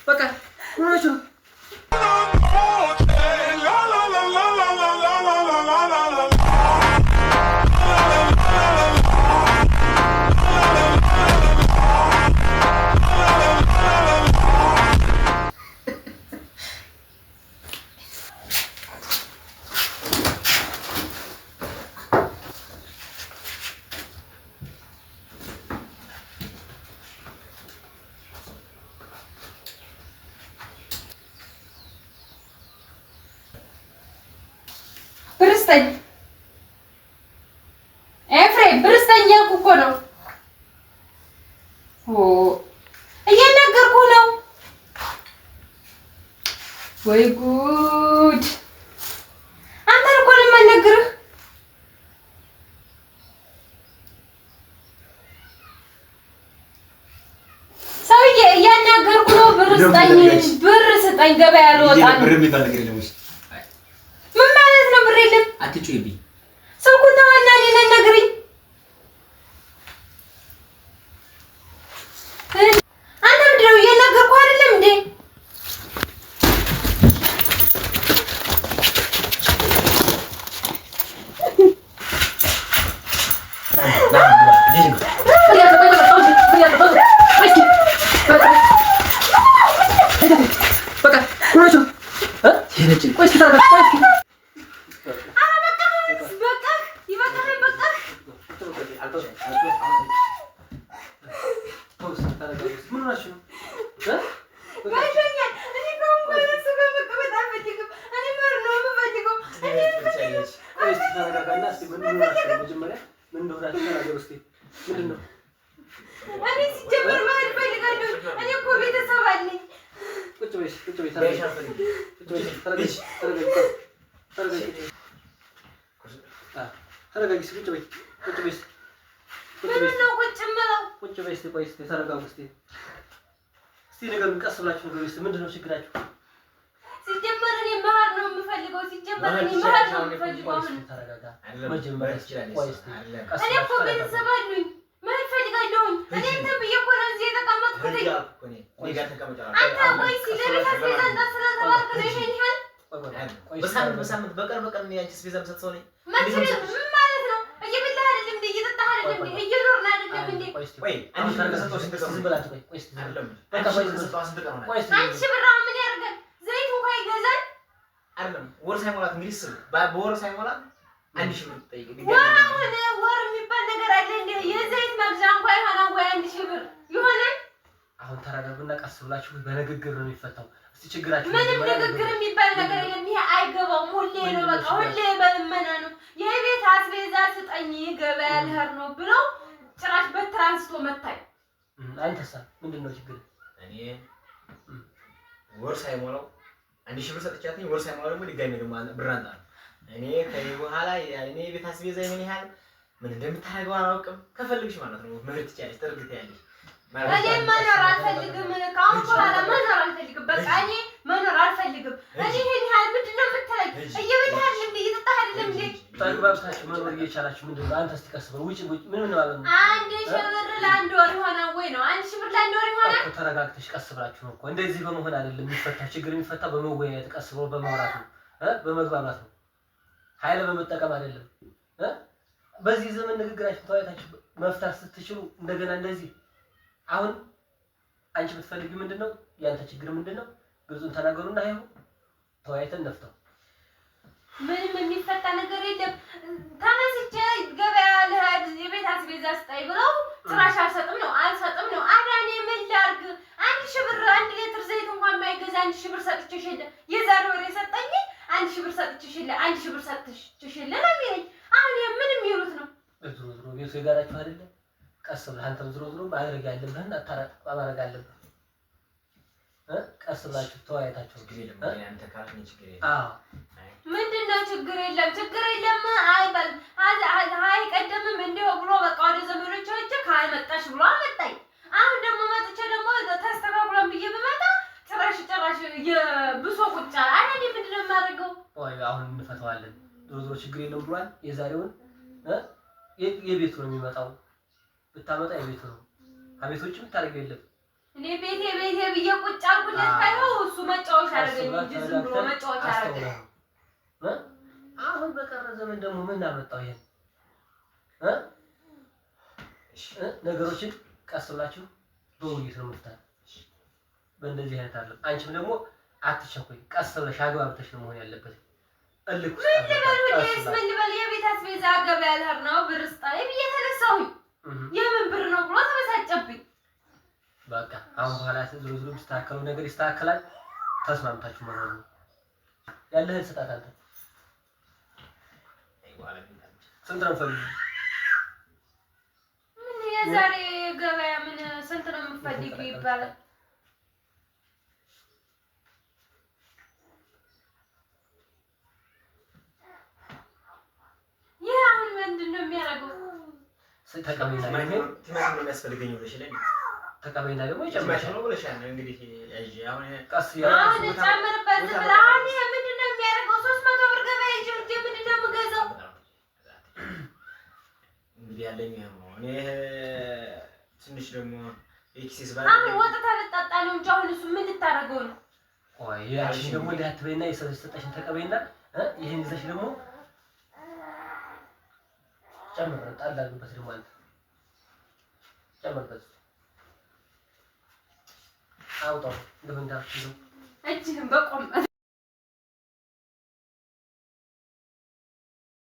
በቃ ሆነች ነው ኤፍሬም ብርስጠኛ እኮ ነው እየነገርኩህ ነው። ወይ ጉድ! አንተን እኮ ነው የማልነግርህ። ሰውዬ እያናገርኩህ ነው። ብር ስጠኝ፣ ገበያ ልወጣ ነው። ብር የሚባል ነገር የለም። ምን ማለት ነው? ብር የለም። አትጩይብኝ። ስልኩን ተወና እኔን አናግረኝ። አንተ ምንድን ነው እየነገርኩህ አይደለም እንዴ? ምንድነው ችግራችሁ? ሲጀመር እኔ መሀር ነው የምፈልገው። ተረጋጋ። መጀመሪያ እኔ እኮ ቤተሰብ አሉኝ። መሄድ እፈልጋለሁኝ። እኔ እንትን ብዬሽ እኮ ነው እዚህ የተቀመጥኩት። አንተ ቆይ ሲደረስ አስቤዛ እንዳትሰራተባልክ ነው ይሄን ያህል በሳምንት በቀን ያንቺ አስቤዛ የምሰጥ ሰው ነኝ። ምን ማለት ነው? እየበላህ አይደለም እንዴ? እየጠጣህ አይደለም እንዴ? እየኖርን አይደለም እንዴ? ቆይ አንቺ ተረጋግተሽ ዝም ብላችሁ ቆይ አይደለም በቃ አንቺ ብር አሁን ምን ያደርጋል? ዘይት እንኳን ይገዛል አይደለም። ወር ሳይሞላት እንግዲህ በወር ሳይሞላት 1000 ብር ትጠይቅ። ወር የሚባል ነገር አለ እንዴ? የዘይት መግዣ እንኳን ይሆናል ወይ 1000 ብር ይሆናል? አሁን ተረጋጉና ቀስ ብላችሁ በንግግር ነው የሚፈታው። እስቲ ችግራችሁ ምንም ንግግር የሚባል ነገር የለም። ይሄ አይገባውም። ሁሌ ነው በቃ ሁሌ በልመና ነው። የቤት አስቤዛ ስጠኝ ገበያ ልሄድ ነው ብለው ጭራሽ በትራንስቶ መታኝ። አንተሳ ምንድነው ችግር? እኔ ወር ሳይሞላው 1000 ብር ሰጥቻለሁ። ወር ሳይሞላው ደግሞ ድጋሜ ደግሞ ብር አንጣ እኔ ከዚህ በኋላ እኔ ቤት አስቤዛ ምን ያህል ምን እንደምታደርገው አላውቅም። ከፈልግሽ ማለት ነው መሄድ ትችያለሽ፣ ተርግተያለሽ። እኔ መኖር አልፈልግም። ካሁን በኋላ መኖር አልፈልግም። በቃ እኔ መኖር አልፈልግም። እኔ ይሄን ያህል ምንድነው የምትለኝ? እየበላህ አይደለም እንዴ? እየጠጣህ አይደለም እንዴ? ተግባብታችሁ መኖር እየቻላችሁ ምንድነው? አንተ እስቲ ቀስ በል ውጪ ምን ማለት ነው? 1000 ብር ለአንድ ወር ይሆናል ወይ ነው? 1000 ብር ለአንድ ወር ይሆናል እኮ። ተረጋግተሽ ቀስ ብላችሁ ነው እኮ። እንደዚህ በመሆን አይደለም የሚፈታ ችግር። የሚፈታ በመወያየት ቀስ ብሎ በማውራት ነው፣ በመግባባት ነው፣ ኃይል በመጠቀም አይደለም። በዚህ ዘመን ንግግራችሁ ተወያይታችሁ መፍታት ስትችሉ እንደገና እንደዚህ አሁን አንቺ የምትፈልጊው ምንድነው? ያንተ ችግር ምንድነው? ግልጹን ተናገሩና ይሄው ተወያይተን ነፍተው። ምንም የሚፈታ ነገር የለም። ተነስቼ ገበያ ልሄድ የቤት አስቤዛ ስጠኝ ብለው ጭራሽ አልሰጥም ነው። አዳኔ ምን ላድርግ? 1000 ብር 1 ሊትር ዘይት እንኳን የማይገዛ 1000 ብር ሰጥቼሽ ሄደ። የዛሬ ወር የሰጠኝ 1000 ብር ሰጥቼሽ ሄደ። 1000 ብር ሰጥቼሽ ሄደ ነው የሚለኝ። አሁን ምንም ይሉት ነው። ዝሮ ቤቱ የጋራችሁ አይደለም። ቀስ ብለህ አንተም ዝሮ ማድረግ ያለብህን ማድረግ አለብህ። ቀስ ብላችሁ ተወያይታችሁ ችግር የለም። አንተ ካልከኝ ችግር የለም። አዎ ምንድነው ችግር የለም አይባል። ቀደምም እንዲሁ ብሎ በቃ ወደ ዘመዶቻች ካልመጣሽ ብሎ አመጣኝ። አሁን ደግሞ መጥቼ ደግሞ ተስተካክሏን ብዬ ብመጣ ጭራሽ የብሶ ቁጫ አይኔ ምንድነው የማደርገው? ወይ አሁን እንፈታዋለን። ዝሮ ችግር የለም ብሏል። የዛሬውን የቤቱ ነው የሚመጣው። ብታመጣ የቤቱ ነው። አቤቶችም ታረገው የለም። እኔ ቤቴ ብዬ ቁጭ አልኩለት ካይው እሱ መጫወቻ አደረገኝ እንጂ ዝም ብሎ መጫወቻ አደረገኝ። አሁን በቀረ ዘመን ደግሞ ምን አመጣው ይሄን ነገሮችን ቀስ ብላችሁ በውይይት ነው መፍታት። በእንደዚህ አይነት አለ። አንቺም ደግሞ አትቸኩይ፣ ቀስ ብለሽ አግባብተሽ ነው መሆን ያለበት። እልክ ምን ልበል የቤት አስቤዛ ገበያ ልሄድ ነው ብር ስጣይ ብዬ ተነሳሁኝ። የምን ብር ነው ብሎ ተበሳጨብኝ። በቃ አሁን በኋላ ዝሩ ይስተካከሉ ነገር ይስተካከላል። ተስማምታችሁ ማለት ነው። ያለህን ስጣት አንተ ስንት ነው ፈልገው? ምን የዛሬ ገበያ ምን ስንት ነው የምትፈልጊው ይባላል? ይሄ አሁን ምንድን ነው የሚያደርገው? ተቀበይና ቲማቲም ነው የሚያስፈልገኝ ብለሽ ለኝ ተቀበይና ደግሞ ይጨምራል ነው ብለሻል። እንግዲህ ያጂ አሁን ቀስ አሁን ጨምርበት ብለህ ይሄ ምንድን ነው የሚያደርገው? 300 ብር ገበያ ይዤ ምንድን ነው የምገዛው? እንግዲህ ያለኝ ነው እኔ ትንሽ ደግሞ ኤክሴስ ባለ አሁን ወጥታ ልጣጣ ነው እንጂ አሁን እሱ ምን ልታረገው ነው? ቆይ ያቺ ደግሞ እንዳትበይና የሰጠሽን ተቀበይና ይሄን ይዘሽ ደግሞ ጨምር ጣል አድርግበት ደግሞ አንተ ጨምርበት አውጣው እንደምን እንዳልኩ እጅህን በቆም